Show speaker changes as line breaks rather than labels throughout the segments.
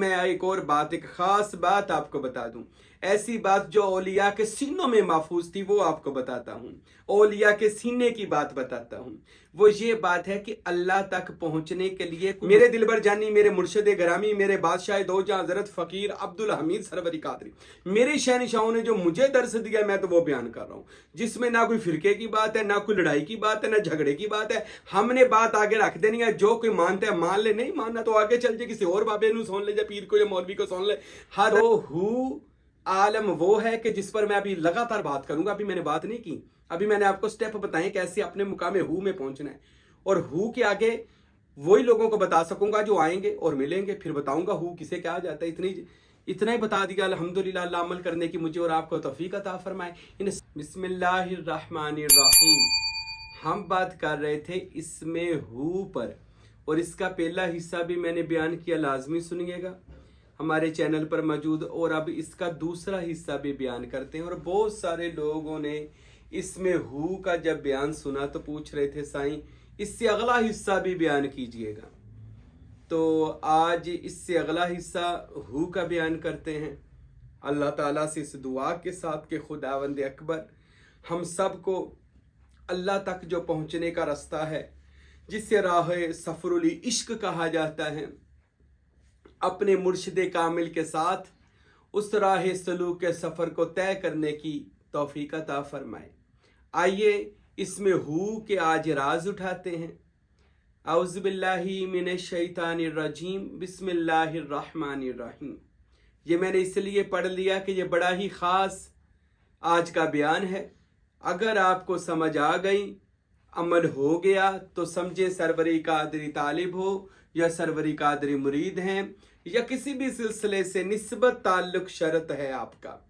मैं एक और बात, एक खास बात आपको बता दूं, ऐसी बात जो औलिया के सीनों में महफूज थी वो आपको बताता हूँ। औलिया के सीने की बात बताता हूँ। वो ये बात है कि अल्लाह तक पहुंचने के लिए मेरे दिलबर जानी, मेरे मुर्शिद ग्रामी, मेरे बादशाह दो जहां हजरत फकीर अब्दुल हमीद सरवरी कादरी, मेरे शहनशाहों ने जो मुझे दर्श दिया, मैं तो वो बयान कर रहा हूँ, जिसमें ना कोई फिरके की बात है, ना कोई लड़ाई की बात है, ना झगड़े की बात है। हमने बात आगे रख देनी है, जो कोई मानता है मान ले, नहीं मानना तो आगे चल जाए, किसी और बाबे नू सुन ले, या पीर को या मौलवी को सुन ले। हर हु आलम वो है कि जिस पर मैं अभी लगातार बात करूंगा। अभी मैंने बात नहीं की, अभी मैंने आपको स्टेप बताए कैसे अपने मुकाम हु में पहुंचना है, और हु के आगे वही लोगों को बता सकूंगा जो आएंगे और मिलेंगे, फिर बताऊंगा हु किसे क्या जाता है। इतना ही बता दिया। अल्हम्दुलिल्लाह, अल्लाह अमल करने की मुझे और आपको तौफीक अता फरमाए। बिस्मिल्लाहिर्रहमानिर्रहीम। हम बात कर रहे थे इसमें हु पर, और इसका पहला हिस्सा भी मैंने बयान किया, लाजमी सुनिएगा, हमारे चैनल पर मौजूद। और अब इसका दूसरा हिस्सा भी बयान करते हैं। और बहुत सारे लोगों ने इसमें हु का जब बयान सुना तो पूछ रहे थे साईं इससे अगला हिस्सा भी बयान कीजिएगा। तो आज इससे अगला हिस्सा हु का बयान करते हैं। अल्लाह ताला से इस दुआ के साथ कि खुदावंद अकबर हम सब को अल्लाह तक जो पहुंचने का रास्ता है, जिसे राह सफरुल इश्क कहा जाता है, अपने मुर्शिद कामिल के साथ उस राह सलूक के सफ़र को तय करने की तौफीक अता फरमाए। आइए इसमें हु के आज राज उठाते हैं। औज़ु बिल्लाहि मिनश शैतानिर रजीम, बिस्मिल्लाहिर्रहमानिर्रहीम। ये मैंने इसलिए पढ़ लिया कि ये बड़ा ही ख़ास आज का बयान है। अगर आपको समझ आ गई, अमल हो गया, तो समझे सरवरी कादरी तालिब हो या सरवरी कादरी मुरीद हैं, या किसी भी सिलसिले से निस्बत ताल्लुक शर्त है आपका,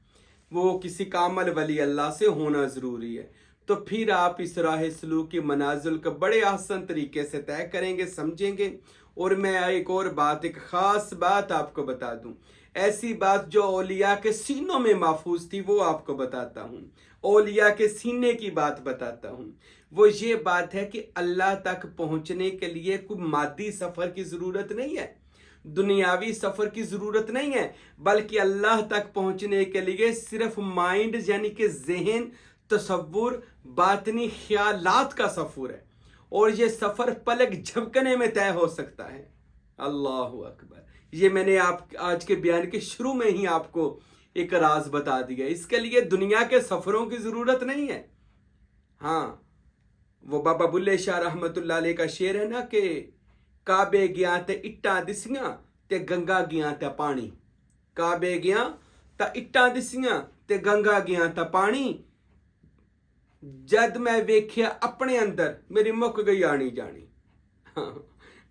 वो किसी कामल वली अल्लाह से होना ज़रूरी है, तो फिर आप इस राह सलूक की मनाजिल को बड़े आसान तरीके से तय करेंगे, समझेंगे। और मैं एक और बात, एक ख़ास बात आपको बता दूं, ऐसी बात जो औलिया के सीनों में महफूज थी वो आपको बताता हूँ। औलिया के सीने की बात बताता हूँ। वो ये बात है कि अल्लाह तक पहुँचने के लिए कोई मादी सफ़र की ज़रूरत नहीं है, दुनियावी सफ़र की ज़रूरत नहीं है, बल्कि अल्लाह तक पहुँचने के लिए सिर्फ माइंड यानी कि जहन, तसव्वुर, बातनी ख्यालात का सफ़र है। और ये सफ़र पलक झपकने में तय हो सकता है। अल्लाहु अकबर। ये मैंने आप आज के बयान के शुरू में ही आपको एक राज बता दिया। इसके लिए दुनिया के सफ़रों की ज़रूरत नहीं है। हाँ, वो बाबा बुल्ले शाह रहमतुल्लाह अलैह का शेर है ना कि काबे गया ते इट्टा दिसियां ते गंगा गया ते पानी। काबे गया ता इट्टा दिसियां ते गंगा गया ता पानी। जद मैं वेख्या अपने अंदर, मेरी मुक गई आनी जानी। हाँ,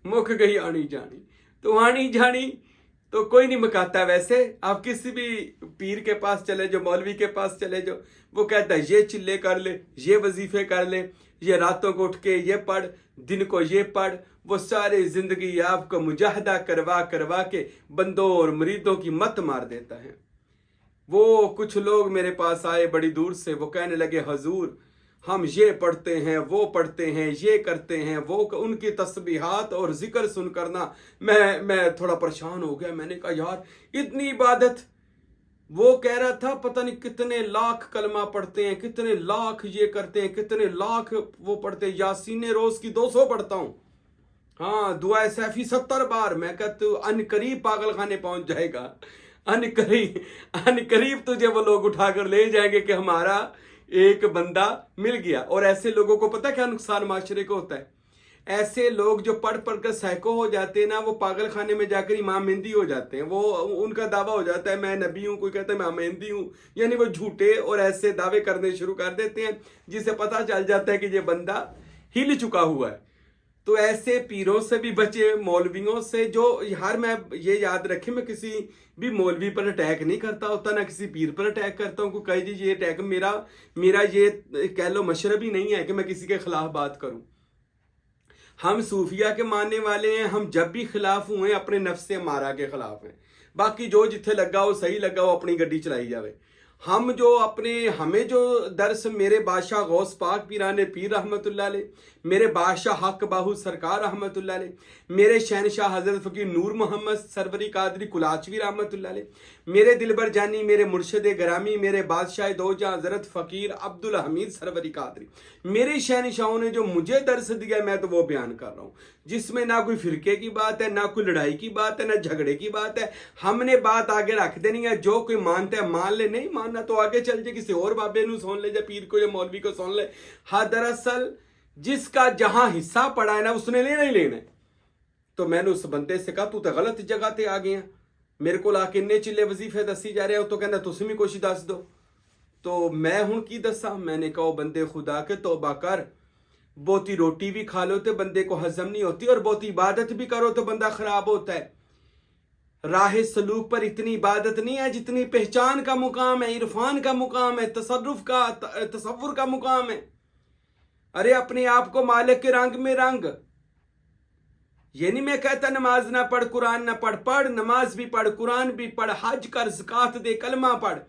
मुक गई आनी जानी। तो आनी जानी तो कोई नहीं मुकाता। वैसे आप किसी भी पीर के पास चले जाओ, मौलवी के पास चले जाओ, वो कहता है ये चिल्ले कर ले, ये वजीफे कर ले, ये रातों को उठ के ये पढ़, दिन को ये पढ़। वो सारी जिंदगी आपको मुजाहदा करवा करवा के बंदों और मुरीदों की मत मार देता है। वो कुछ लोग मेरे पास आए बड़ी दूर से, वो कहने लगे हजूर हम ये पढ़ते हैं, वो पढ़ते हैं, ये करते हैं, वो उनकी तस्बीहात और जिक्र सुन करना मैं थोड़ा परेशान हो गया। मैंने कहा यार इतनी इबादत। वो कह रहा था पता नहीं कितने लाख कलमा पढ़ते हैं, कितने लाख ये करते हैं, कितने लाख वो पढ़ते हैं। यासीन रोज की 200 पढ़ता हूँ। हाँ, दुआ सैफी 70 बार। मैं कहता हूँ अनकरीब पागल खाने पहुंच जाएगा। अनकरीब तुझे वो लोग उठाकर ले जाएंगे कि हमारा एक बंदा मिल गया। और ऐसे लोगों को पता क्या नुकसान माशरे को होता है? ऐसे लोग जो पढ़ पढ़ कर सैको हो जाते हैं ना, वो पागल खाने में जाकर इमाम मेहंदी हो जाते हैं। वो उनका दावा हो जाता है मैं नबी हूँ, कोई कहता है मैं मेहंदी हूँ। यानी वो झूठे और ऐसे दावे करने शुरू कर देते हैं जिसे पता चल जाता है कि ये बंदा हिल चुका हुआ है। तो ऐसे पीरों से भी बचे, मौलवियों से। जो हर मैं ये याद रखे, मैं किसी भी मौलवी पर अटैक नहीं करता होता, ना किसी पीर पर अटैक करता हूँ। कहे जी ये अटैक मेरा ये कह लो मशरब ही नहीं है कि मैं किसी के खिलाफ बात करूं। हम सूफिया के मानने वाले हैं। हम जब भी खिलाफ हुए अपने नफ्स से मारा के खिलाफ हैं। बाकी जो जिथे लगा हो, सही लगा हो, अपनी गड्डी चलाई जावे। ہم جو ہمیں جو درس میرے بادشاہ غوث پاک پیران پیر رحمۃ اللہ علیہ، میرے بادشاہ حق باہو سرکار رحمۃ اللہ علیہ، میرے شہنشاہ حضرت فقیر نور محمد سروری قادری کلاچوی رحمۃ اللہ علیہ، میرے دلبر جانی، میرے مرشد گرامی، میرے بادشاہ دو جہاں حضرت فقیر عبد الحمید سروری قادری، میرے شہنشاہوں نے جو مجھے درس دیا میں تو وہ بیان کر رہا ہوں، جس میں نہ کوئی فرقے کی بات ہے، نہ کوئی لڑائی کی بات ہے، نہ جھگڑے کی بات ہے۔ ہم نے بات آگے رکھ دینی ہے، جو کوئی مانتا ہے مان لے، نہیں ماننا تو آگے چل جائے، کسی اور بابے نو سن لے، یا پیر کو یا مولوی کو سن لے۔ ہاں دراصل جس کا جہاں حصہ پڑا ہے نا اس نے لینا ہی لینا ہے۔ تو میں نے اس بندے سے کہا تو غلط جگہ تے آ گیا، میرے کو آ کے اننے چلے وظیفے دسی جا رہے ہو، تو کہنا تسی بھی کچھ دس دو۔ تو میں ہوں کی دسا؟ میں نے کہا بندے خدا کے توبہ کر، بہتی روٹی بھی کھا لو تو بندے کو ہضم نہیں ہوتی، اور بہتی عبادت بھی کرو تو بندہ خراب ہوتا ہے۔ راہ سلوک پر اتنی عبادت نہیں ہے جتنی پہچان کا مقام ہے، عرفان کا مقام ہے، تصور کا مقام ہے۔ ارے اپنے آپ کو مالک کے رنگ میں رنگ۔ یہ نہیں میں کہتا نماز نہ پڑھ، قرآن نہ پڑھ نماز بھی پڑھ، قرآن بھی پڑھ، حج کر، زکوٰۃ دے، کلمہ پڑھ،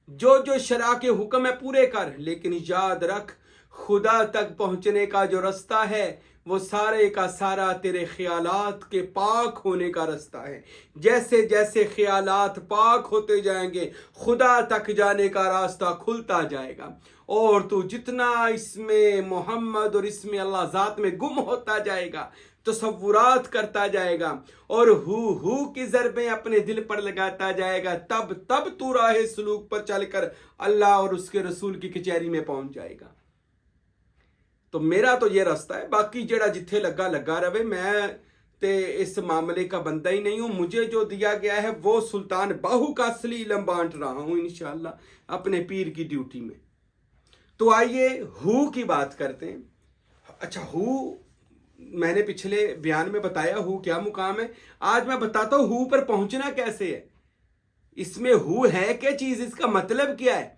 جو شرع کے حکم ہے پورے کر، لیکن یاد رکھ خدا تک پہنچنے کا جو رستہ ہے وہ سارے کا سارا تیرے خیالات کے پاک ہونے کا رستہ ہے۔ جیسے جیسے خیالات پاک ہوتے جائیں گے خدا تک جانے کا راستہ کھلتا جائے گا، اور تو جتنا اس میں محمد اور اس میں اللہ ذات میں گم ہوتا جائے گا، تصورات کرتا جائے گا اور ہو کی ضربیں اپنے دل پر لگاتا جائے گا، تب تو راہ سلوک پر چل کر اللہ اور اس کے رسول کی کچہری میں پہنچ جائے گا۔ تو میرا تو یہ راستہ ہے، باقی جڑا جتھے لگا رہے، میں تے اس معاملے کا بندہ ہی نہیں ہوں۔ مجھے جو دیا گیا ہے وہ سلطان باہو کا اصلی علم بانٹ رہا ہوں انشاءاللہ اپنے پیر کی ڈیوٹی میں۔ تو آئیے ہو کی بات کرتے ہیں۔ اچھا، ہو میں نے پچھلے بیان میں بتایا ہو کیا مقام ہے، آج میں بتاتا ہوں ہو پر پہنچنا کیسے ہے۔ اس میں ہو ہے کیا چیز، اس کا مطلب کیا ہے،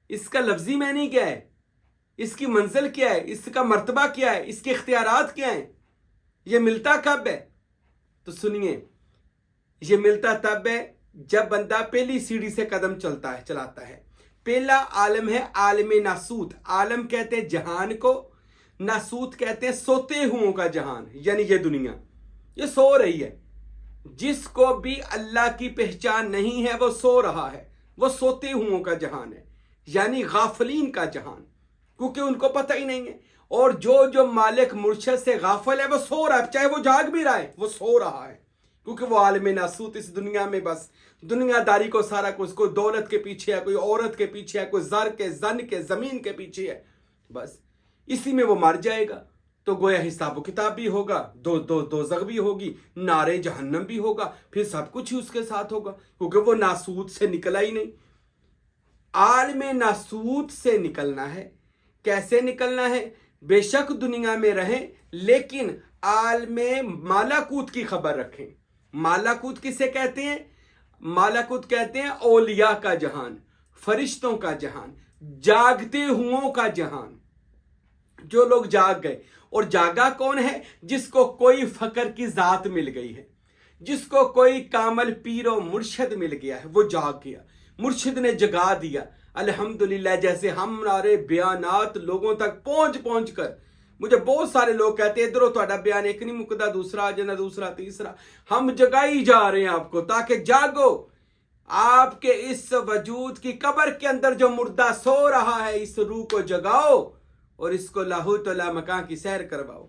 اس کا لفظی معنی کیا ہے، اس کی منزل کیا ہے، اس کا مرتبہ کیا ہے، اس کے اختیارات کیا ہیں، یہ ملتا کب ہے؟ تو سنیے، یہ ملتا تب ہے جب بندہ پہلی سیڑھی سے قدم چلاتا ہے۔ پہلا عالم ہے عالم ناسوت۔ عالم کہتے ہیں جہان کو، ناسوت کہتے ہیں سوتے ہوں کا جہان، یعنی یہ دنیا یہ سو رہی ہے۔ جس کو بھی اللہ کی پہچان نہیں ہے وہ سو رہا ہے، وہ سوتے ہوں کا جہان ہے، یعنی غافلین کا جہان، کیونکہ ان کو پتہ ہی نہیں ہے۔ اور جو مالک مرشد سے غافل ہے وہ سو رہا ہے، چاہے وہ جاگ بھی رہا ہے وہ سو رہا ہے، کیونکہ وہ عالم ناسوت اس دنیا میں بس دنیا داری کو سارا کچھ، کوئی دولت کے پیچھے ہے، کوئی عورت کے پیچھے ہے، کوئی زر کے زن کے زمین کے پیچھے ہے، بس اسی میں وہ مر جائے گا تو گویا حساب و کتاب بھی ہوگا، دوزخ بھی ہوگی، نارے جہنم بھی ہوگا، پھر سب کچھ ہی اس کے ساتھ ہوگا، کیونکہ وہ ناسوت سے نکلا ہی نہیں۔ عالم ناسوت سے نکلنا ہے، کیسے نکلنا ہے؟ بے شک دنیا میں رہیں لیکن عالم مالاکوت کی خبر رکھیں۔ مالاکوت کسے کہتے ہیں؟ مالاکوت کہتے ہیں اولیاء کا جہان، فرشتوں کا جہان، جاگتے ہوں کا جہان، جو لوگ جاگ گئے۔ اور جاگا کون ہے؟ جس کو کوئی فقر کی ذات مل گئی ہے، جس کو کوئی کامل پیر و مرشد مل گیا ہے، وہ جاگ گیا، مرشد نے جگا دیا۔ الحمدللہ جیسے ہمارے بیانات لوگوں تک پہنچ کر، مجھے بہت سارے لوگ کہتے ہیں ادھروں تہاڈا بیان ایک نہیں مکدا، دوسرا آ جانا، دوسرا تیسرا، ہم جگائی جا رہے ہیں آپ کو تاکہ جاگو، آپ کے اس وجود کی قبر کے اندر جو مردہ سو رہا ہے اس روح کو جگاؤ اور اس کو لاہوت لا مکان کی سیر کرواؤ۔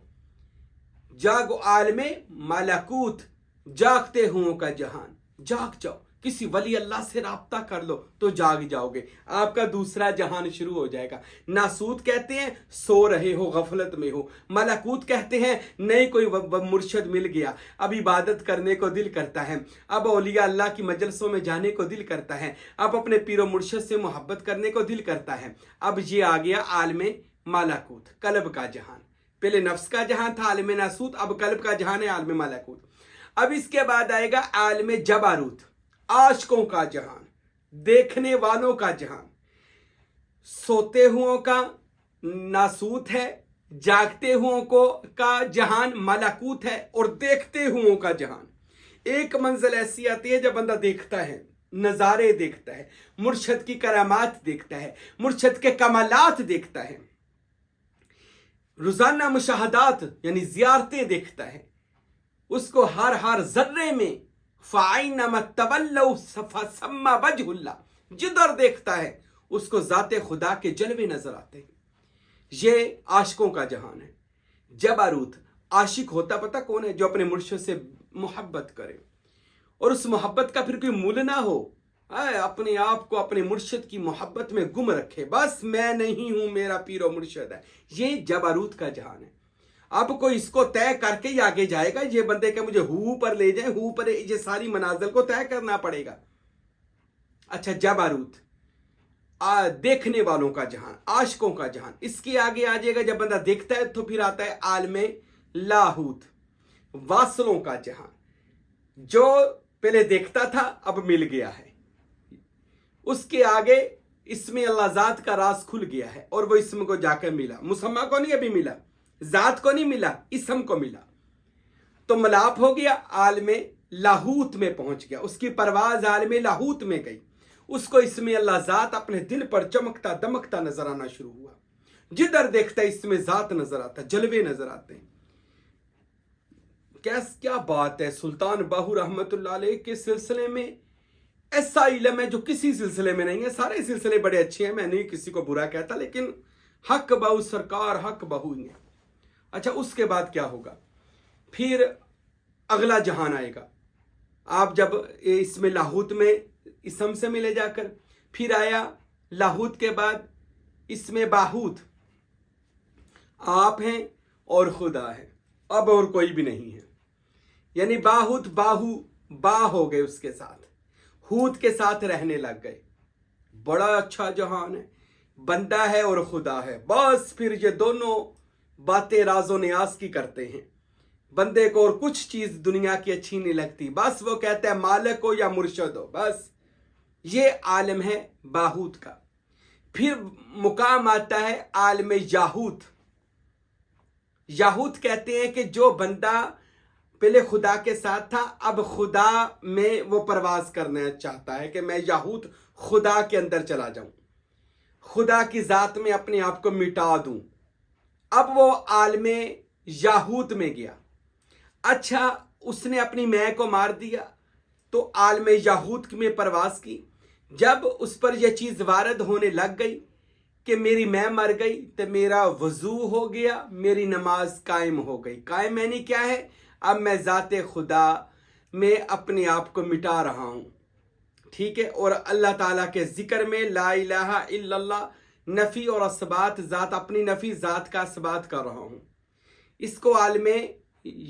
جاگو عالم ملکوت، جاگتے ہوں کا جہان، جاگ جاؤ، کسی ولی اللہ سے رابطہ کر لو تو جاگ جاؤ گے، آپ کا دوسرا جہان شروع ہو جائے گا۔ ناسوت کہتے ہیں سو رہے ہو، غفلت میں ہو۔ ملکوت کہتے ہیں نئی کوئی مرشد مل گیا، اب عبادت کرنے کو دل کرتا ہے، اب اولیاء اللہ کی مجلسوں میں جانے کو دل کرتا ہے، اب اپنے پیر و مرشد سے محبت کرنے کو دل کرتا ہے۔ اب یہ آ گیا عالم ملکوت، قلب کا جہان۔ پہلے نفس کا جہان تھا عالم ناسوت، اب قلب کا جہان ہے عالم ملکوت۔ اب اس کے بعد آئے گا عالم جبروت، عاشقوں کا جہان، دیکھنے والوں کا جہان۔ سوتے ہوں کا ناسوت ہے، جاگتے ہوں کا جہان ملکوت ہے، اور دیکھتے ہوں کا جہان۔ ایک منزل ایسی آتی ہے جب بندہ دیکھتا ہے، नज़ारे देखता है, मुर्शद की करामात देखता है, मुर्शद के कमालात देखता है, रोज़ाना मुशाहदात यानी ज़ियारतें देखता है, उसको हर ज़र्रे में फ़ाइनमा तवल्लौ फसम्मा वजहुल्लाह, जिधर देखता है उसको ज़ाते खुदा के जलवे नज़र आते हैं। ये आशिकों का जहान है। जबारूत आशिक होता पता कौन है? जो अपने मुर्शिद से मोहब्बत करे और उस मोहब्बत का फिर कोई मूल ना हो, अपने आप को अपने मुर्शिद की मोहब्बत में गुम रखे, बस मैं नहीं हूं, मेरा पीरो मुर्शिद है। ये जबारूत का जहान है। अब कोई इसको तय करके ही आगे जाएगा। ये बंदे के मुझे हू पर ले जाए, हू पर ये सारी मनाजिल को तय करना पड़ेगा। अच्छा, जबारूत देखने वालों का जहान, आशिकों का जहान। इसके आगे आ जाएगा जब बंदा देखता है तो फिर आता है आलमे लाहूत, वासलों का जहान। जो पहले देखता था अब मिल गया है। उसके आगे इसमें अल्लाह ज़ात का राज खुल गया है और वो इसम को जाकर मिला। मुसम्मा को नहीं अभी मिला, ज़ात को नहीं मिला, इसम को मिला। तो मलाप हो गया, आलमे लाहूत में पहुंच गया। उसकी परवाज आलमे लाहूत में गई। उसको इसमें अल्लाह ज़ात अपने दिल पर चमकता दमकता नजर आना शुरू हुआ। जिधर देखता है इसमें ज़ात नजर आता, जलवे नजर आते हैं। क्या बात है। सुल्तान बाहू रहमतुल्लाह अलैह के सिलसिले में ऐसा इल्म है जो किसी सिलसिले में नहीं है। सारे सिलसिले बड़े अच्छे हैं, मैं नहीं किसी को बुरा कहता, लेकिन हक बाहू सरकार, हक बाहू ही है। अच्छा, उसके बाद क्या होगा? फिर अगला जहान आएगा। आप जब इसमें लाहूत में इसम से मिले जाकर, फिर आया लाहूत के बाद इसमें बाहूत, आप हैं और खुदा है, अब और कोई भी नहीं है। यानी बाहूत बाहू बा हो गए, उसके साथ हूत के साथ रहने लग गए। बड़ा अच्छा जहान है, बंदा है और खुदा है। बस फिर ये दोनों बातें राजो नियाज की करते हैं। बंदे को और कुछ चीज दुनिया की अच्छी नहीं लगती, बस वो कहता है मालिक हो या मुर्शद हो, बस ये आलम है बाहूत का। फिर मुकाम आता है आलम याहूत। याहूत कहते हैं कि जो बंदा पहले खुदा के साथ था, अब खुदा में वो परवाज करना चाहता है कि मैं याहूत खुदा के अंदर चला जाऊं, खुदा की जात में अपने आप को मिटा दूं। अब वो आलम याहूत में गया। अच्छा, उसने अपनी मैं को मार दिया तो आलम याहूत में परवाज की। जब उस पर यह चीज वारद होने लग गई कि मेरी मैं मर गई, तो मेरा वजू हो गया, मेरी नमाज कायम हो गई। कायम यानी क्या है? अब मैं ज़ाते खुदा में अपने आप को मिटा रहा हूं, ठीक है। और अल्लाह ताला के जिक्र में ला इलाहा इल्लल्लाह नफ़ी और असबात, ज़ात अपनी नफ़ी, ज़ात का असबात कर रहा हूं। इसको आलमे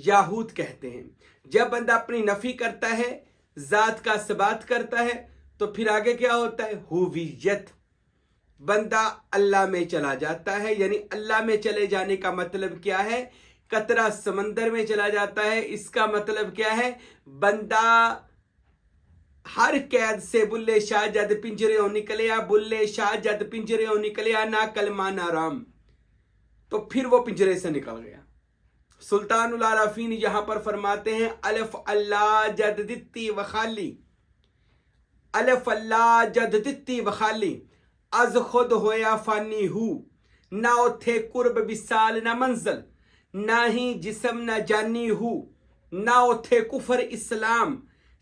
याहूत कहते हैं। जब बंदा अपनी नफ़ी करता है, ज़ात का असबात करता है, तो फिर आगे क्या होता है? हुवियत। बंदा अल्लाह में चला जाता है। यानी अल्लाह में चले जाने का मतलब क्या है? कतरा समंदर में चला जाता है। इसका मतलब क्या है? बंदा हर कैद से बुल्ले शाह जद पिंजरे हो निकलिया, बुल्ले शाह जद पिंजरे हो निकलिया, ना कलमा ना राम, तो फिर वो पिंजरे से निकल गया। सुल्तानुल आरफीन यहां पर फरमाते हैं अलफ अल्लाह जद दित्ती व खाली, अलफ अल्लाह जद दित्ती व खाली, अज खुद होया फानी हूँ, ना उथे कुर्ब विसाल ना मंजिल, ना ही जिस्म ना जानी हूँ, ना उथे कुफर इस्लाम,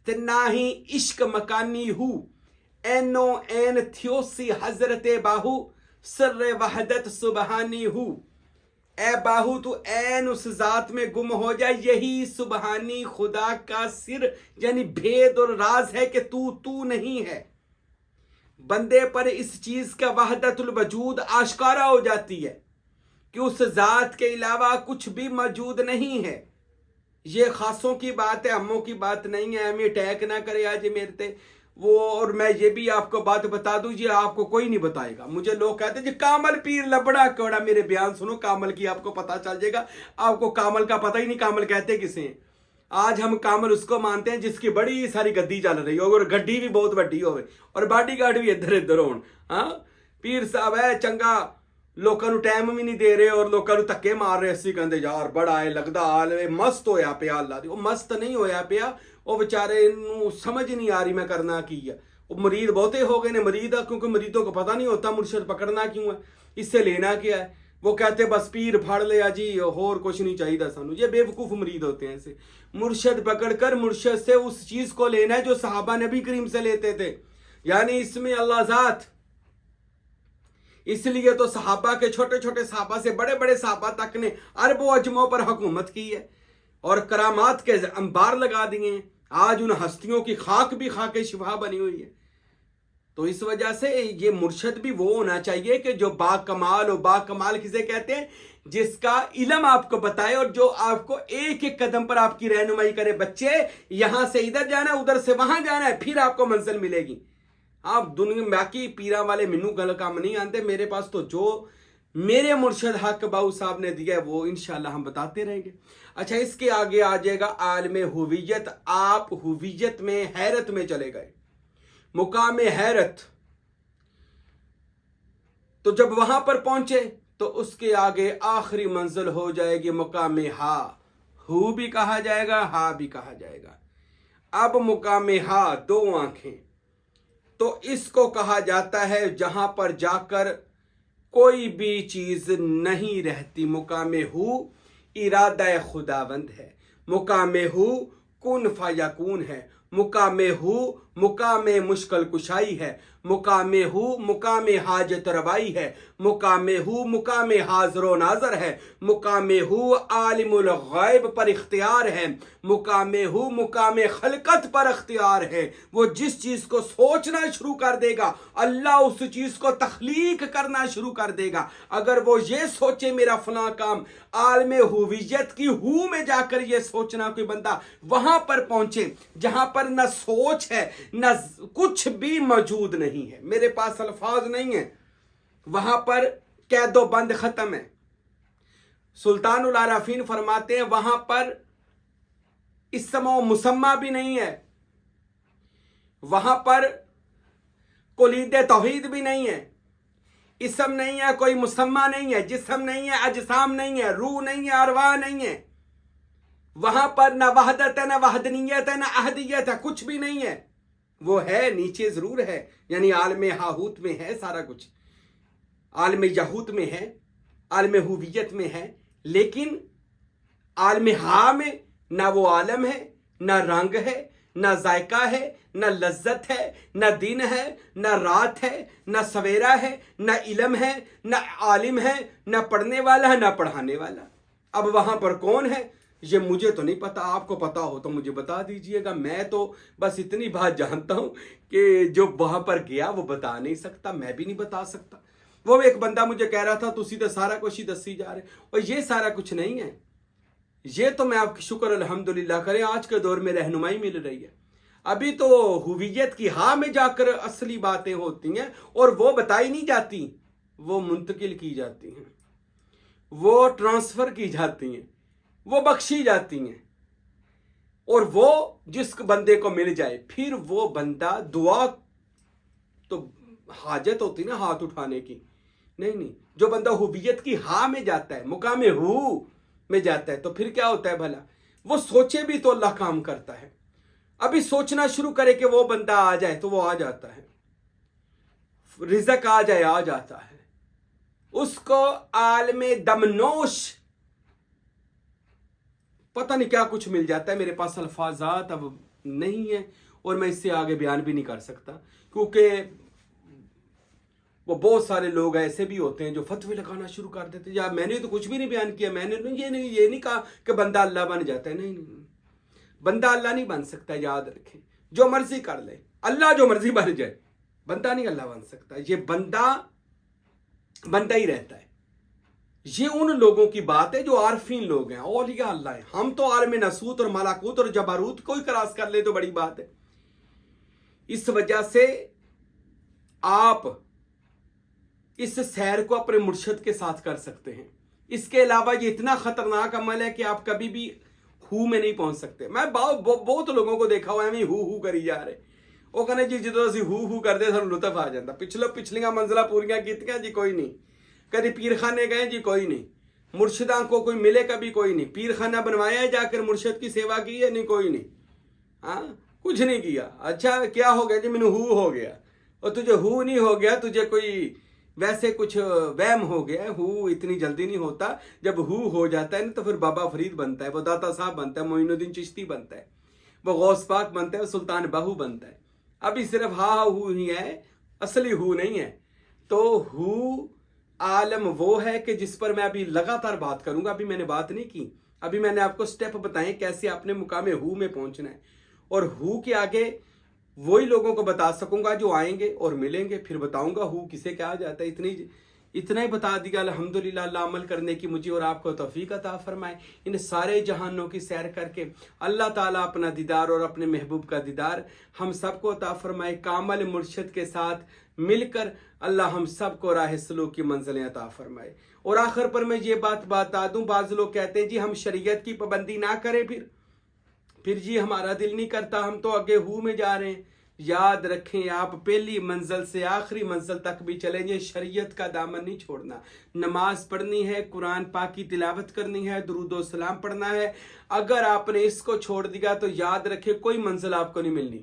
ते ना ही इश्क मकानी हूँ। एनो एन थियोसी हजरत बाहू सर्रे वहदत सुबहानी हूँ। ए बाहू तू ऐन उस जात में गुम हो जाए, यही सुबहानी खुदा का सिर यानी भेद और राज है कि तू नहीं है। बंदे पर इस चीज का वहदतुल वजूद आश्कारा हो जाती है कि उस जात के अलावा कुछ भी मौजूद नहीं है। ये खासों की बात है, अम्मों की बात नहीं है। हमें अटैक ना करे आज मेरे ते वो। और मैं ये भी आपको बात बता दूं, ये आपको कोई नहीं बताएगा। मुझे लोग कहते हैं जी कामल पीर लबड़ा कौड़ा, मेरे बयान सुनो कामल की, आपको पता चल जाएगा। आपको कामल का पता ही नहीं, कामल कहते किसे हैं। आज हम कामल उसको मानते हैं जिसकी बड़ी सारी गद्दी चल रही हो और गड्डी भी बहुत बड़ी हो और बॉडी गार्ड भी इधर इधर हो। हाँ, पीर साहब है चंगा, लोगों को टाइम भी नहीं दे रहे और लोगों को धक्के मार रहे। असी कहते यार बड़ा है लगता हाल मस्त होया पिया। अल्लाह दी, वो मस्त नहीं होया पिया, ਉਹ ਵਿਚਾਰੇ ਨੂੰ ਸਮਝ नहीं आ रही मैं करना की है। वो मुरीद बहुते हो गए ने मुरीद, क्योंकि मुरीदों को पता नहीं होता मुर्शद पकड़ना क्यों है, इससे लेना क्या है। वो कहते बस पीर फाड़ लिया जी और कुछ नहीं चाहिए सानू। ये बेवकूफ़ मुरीद होते हैं। ऐसे मुर्शद पकड़कर मुर्शद से उस चीज़ को लेना है जो सहाबा नबी करीम से लेते थे, यानी इसमें अल्लाह ज़ात। इसलिए तो सहाबा के छोटे छोटे सहाबा से बड़े बड़े सहाबा तक ने अरबों अजमों पर हुकूमत की है और करामात के अंबार लगा दिए हैं। आज उन हस्तियों की खाक भी खाके शिफा बनी हुई है। तो इस वजह से ये मुर्शद भी वो होना चाहिए कि जो बाकमाल हो। बाकमाल किसे कहते हैं? जिसका इल्म आपको बताए और जो आपको एक एक कदम पर आपकी रहनुमाई करे। बच्चे यहाँ से इधर जाना है, उधर से वहां जाना है, फिर आपको मंजिल मिलेगी। आप दुनिया बाकी पीरा वाले मिनू गल काम नहीं आते। मेरे पास तो जो मेरे मुर्शद हक बाऊ साहब ने दिया है वो इंशाल्लाह हम बताते रहेंगे। अच्छा, इसके आगे आ जाएगा आलम हुवियत। आप हुवियत में हैरत में चले गए, मुकाम हैरत। तो जब वहां पर पहुंचे तो उसके आगे आखिरी मंजिल हो जाएगी मुकाम हा। हु भी कहा जाएगा, हा भी कहा जाएगा। अब मुकाम हा, दो आंखें, तो इसको कहा जाता है जहां पर जाकर कोई भी चीज नहीं रहती। मुकामे हु इरादा खुदावंद है। मुकामे हु कुन फयकून है। मुकामे हु मुकामे मुश्किल कुशाई है। मुकामे हु मुकामे हाजत रवाई है। मुकामे हु मुकामे हाजरो नाजर है। मुकामे हु आलिमुल गैब पर इख्तियार है। मुकामे हु मुकामे खलकत पर इख्तियार है। वो जिस चीज को सोचना शुरू कर देगा अल्लाह उस चीज को तख्लीक करना शुरू कर देगा। अगर वो ये सोचे मेरा फला काम, आलम हुवियत की हु में जाकर ये सोचना कोई बंदा वहां पर पहुंचे जहां पर न सोच है न कुछ भी मौजूद नहीं है, मेरे पास अल्फाज नहीं है, वहां पर कैदो बंद खत्म है। सुल्तानुल आराफीन फरमाते हैं वहां पर इस्म मुसम्मा भी नहीं है, वहां पर कुलीद तौहीद भी नहीं है, इस्म नहीं है, कोई मुसम्मा नहीं है, जिस्म नहीं है, अजसाम नहीं है, रूह नहीं है, अरवाह नहीं है। वहां पर न वहदत है, न वहदनियत है, न अहदियत है, कुछ भी नहीं है। वो है नीचे जरूर है, यानी आलम हाहूत में है सारा कुछ, आलम यहूत में है, आलम हुवियत में है, लेकिन आलम हा में ना वो आलम है, ना रंग है, ना जायका है, ना लज्जत है, ना दिन है, ना रात है, ना सवेरा है, ना इल्म है, ना आलिम है, ना पढ़ने वाला है, ना पढ़ाने वाला। अब वहां पर कौन है ये मुझे तो नहीं पता, आपको पता हो तो मुझे बता दीजिएगा। मैं तो बस इतनी बात जानता हूं कि जो वहां पर गया वो बता नहीं सकता, मैं भी नहीं बता सकता। वो एक बंदा मुझे कह रहा था तुसी तो सारा कुछ ही दसी जा रहे, और ये सारा कुछ नहीं है। ये तो मैं आपकी शुक्र अल्हम्दुलिल्लाह करें आज के दौर में रहनुमाई मिल रही है। अभी तो हुवियत की हा में जाकर असली बातें होती हैं और वो बताई नहीं जाती, वो मुंतकिल की जाती हैं, वो ट्रांसफर की जाती हैं, वो बख्शी जाती हैं। और वो जिस बंदे को मिल जाए फिर वो बंदा दुआ तो हाजत होती ना हाथ उठाने की, नहीं, जो बंदा हुवियत की हा में जाता है, मुकामे हु में जाता है, तो फिर क्या होता है भला, वो सोचे भी तो अल्लाह काम करता है। अभी सोचना शुरू करे कि वो बंदा आ जाए तो वो आ जाता है, रिज़्क आ जाए आ जाता है। उसको आलमे दमनोश पता नहीं क्या कुछ मिल जाता है। मेरे पास अल्फाजात अब नहीं है और मैं इससे आगे बयान भी नहीं कर सकता, क्योंकि वो बहुत सारे लोग ऐसे भी होते हैं जो फतवे लगाना शुरू कर देते हैं। या मैंने तो कुछ भी नहीं बयान किया, मैंने ये नहीं कहा कि बंदा अल्लाह बन जाता है, नहीं, बंदा अल्लाह नहीं बन सकता। याद रखें, जो मर्जी कर ले, अल्लाह जो मर्जी बन जाए, बंदा नहीं अल्लाह बन सकता। ये बंदा ही रहता है। ये उन लोगों की बात है जो आरफीन लोग हैं, औलिया अल्लाह है। हम तो आलम नसूत और मलाकूत और जबारूत को ही क्रॉस कर ले तो बड़ी बात है। इस वजह से आप इस सैर को अपने मुर्शद के साथ कर सकते हैं। इसके अलावा ये इतना खतरनाक अमल है कि आप कभी भी हु में नहीं पहुंच सकते। मैं बहुत लोगों को देखा हुआ है हु करी जा रहे, वो कहने जी जो असी हु करते सानू लुत्फ आ जाता। पिछलियां मंजिला पूरियां कीतियां जी कोई नहीं, कभी पीर खाने गए जी कोई नहीं, मुर्शिदा को कोई मिले कभी कोई नहीं, पीर खाना बनवाया है जाकर मुर्शिद की सेवा की है नहीं कोई नहीं। ہاں کچھ نہیں کیا. اچھا کیا ہو گیا جی مینو ہو گیا, اور تجھے نہیں ہو گیا, تجھے کوئی ویسے کچھ وہم ہو گیا. اتنی جلدی نہیں ہوتا. جب ہو جاتا ہے نا تو پھر بابا فرید بنتا ہے, وہ داتا صاحب بنتا ہے, معین الدین چشتی بنتا ہے, وہ غوث پاک بنتا ہے, وہ سلطان باہو بنتا ہے. ابھی صرف ہی ہے, اصلی نہیں ہے. تو عالم وہ ہے کہ جس پر میں ابھی لگاتار بات کروں گا. ابھی میں نے بات نہیں کی, ابھی میں نے آپ کو سٹیپ بتائیں کیسے اپنے مقام میں پہنچنا ہے. اور کے آگے وہی لوگوں کو بتا سکوں گا جو آئیں گے اور ملیں گے, پھر بتاؤں گا کسے کہا جاتا ہے. اتنا ہی بتا دیا. الحمدللہ اللہ عمل کرنے کی مجھے اور آپ کو توفیق عطا فرمائے. ان سارے جہانوں کی سیر کر کے اللہ تعالیٰ اپنا دیدار اور اپنے محبوب کا دیدار ہم سب کو عطا فرمائے. کامل مرشد کے ساتھ مل کر اللہ ہم سب کو راہ سلوک کی منزلیں عطا فرمائے. اور آخر پر میں یہ بات بتا دوں, بعض لوگ کہتے ہیں جی ہم شریعت کی پابندی نہ کریں, پھر جی ہمارا دل نہیں کرتا, ہم تو آگے میں جا رہے ہیں. یاد رکھیں آپ پہلی منزل سے آخری منزل تک بھی چلیں گے, شریعت کا دامن نہیں چھوڑنا. نماز پڑھنی ہے, قرآن پاک کی تلاوت کرنی ہے, درود و سلام پڑھنا ہے. اگر آپ نے اس کو چھوڑ دیا تو یاد رکھیں کوئی منزل آپ کو نہیں ملنی.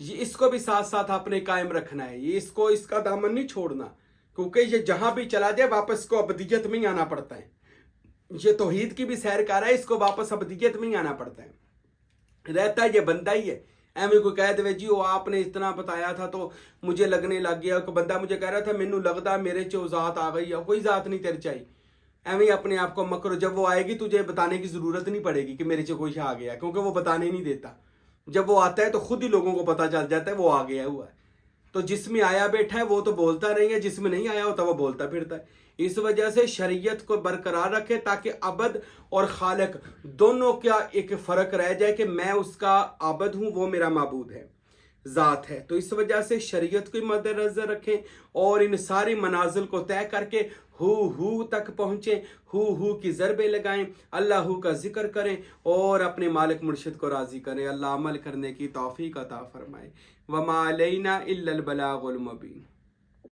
اس کو بھی ساتھ ساتھ آپ نے قائم رکھنا ہے. اس کا دامن نہیں چھوڑنا, کیونکہ یہ جہاں بھی چلا جائے واپس کو ابدیت میں ہی آنا پڑتا ہے. یہ توحید کی بھی سیر کر رہا ہے, اس کو واپس ابدیت میں ہی آنا پڑتا ہے. رہتا ہے یہ بندہ ہی ہے. ایویں کوئی کہہ دے جی وہ آپ نے اتنا بتایا تھا تو مجھے لگنے لگ گیا. کوئی بندہ مجھے کہہ رہا تھا مینو لگتا میرے چو ذات آ گئی ہے. کوئی ذات نہیں تیرے چاہیے. ایویں اپنے آپ کو مکرو, جب وہ آئے گی تجھے بتانے کی ضرورت نہیں پڑے گی کہ میرے چو کوئی آ گیا, کیونکہ وہ بتانے نہیں دیتا. جب وہ آتا ہے تو خود ہی لوگوں کو پتہ چل جاتا ہے وہ آ گیا ہوا ہے. تو جس میں آیا بیٹھا ہے وہ تو بولتا نہیں ہے, جس میں نہیں آیا ہوتا وہ بولتا پھرتا ہے. اس وجہ سے شریعت کو برقرار رکھے تاکہ عبد اور خالق دونوں کا ایک فرق رہ جائے کہ میں اس کا عبد ہوں, وہ میرا معبود ہے, ذات ہے. تو اس وجہ سے شریعت کو مد نظر رکھیں اور ان ساری منازل کو طے کر کے تک پہنچیں, کی ضربیں لگائیں, اللہ کا ذکر کریں اور اپنے مالک مرشد کو راضی کریں. اللہ عمل کرنے کی توفیق عطا فرمائے. وما علینا الا البلاغ المبین.